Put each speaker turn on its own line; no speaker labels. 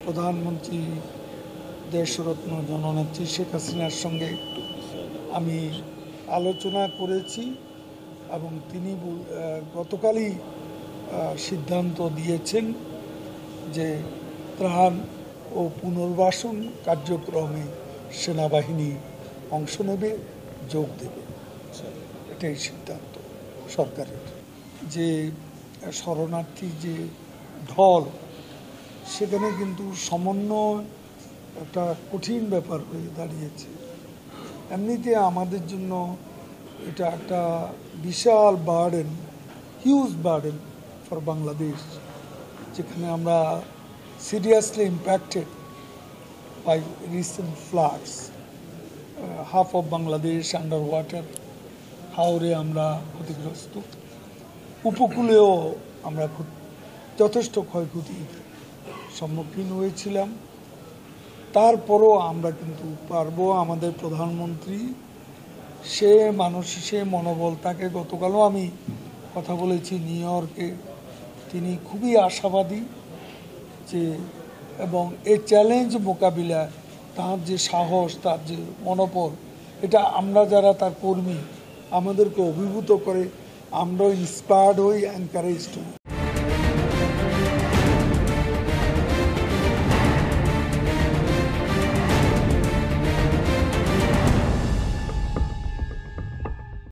প্রধানমন্ত্রী দেশরত্ন জননেত্রী শেখ হাসিনার সঙ্গে আমি আলোচনা করেছি এবং তিনি গতকালই সিদ্ধান্ত দিয়েছেন যে ত্রাণ ও পুনর্বাসন কার্যক্রমে সেনাবাহিনী অংশ নেবে, যোগ দেবে। এটাই সিদ্ধান্ত সরকারের। যে শরণার্থী যে ঢল, সেখানে কিন্তু সমন্বয় একটা কঠিন ব্যাপার হয়ে দাঁড়িয়েছে। এমনিতে আমাদের জন্য এটা একটা বিশাল burden, huge burden for Bangladesh, যেখানে আমরা seriously impacted by recent floods. Half of Bangladesh under water, হাওরে আমরা ক্ষতিগ্রস্ত, উপকূলেও আমরা যথেষ্ট ক্ষয়ক্ষতির সম্মুখীন হয়েছিলাম। তারপরও আমরা কিন্তু পারবো। আমাদের প্রধানমন্ত্রী সে মনোবল, তাকে গতকালও আমি কথা বলেছি নিউ ইয়র্কে, তিনি খুবই আশাবাদী যে, এবং এই চ্যালেঞ্জ মোকাবিলায় তার যে সাহস, তার যে মনোবল, এটা আমরা যারা তার কর্মী আমাদেরকে অভিভূত করে। আমরাও ইন্সপায়ার্ড হই, এনকারেজড হই।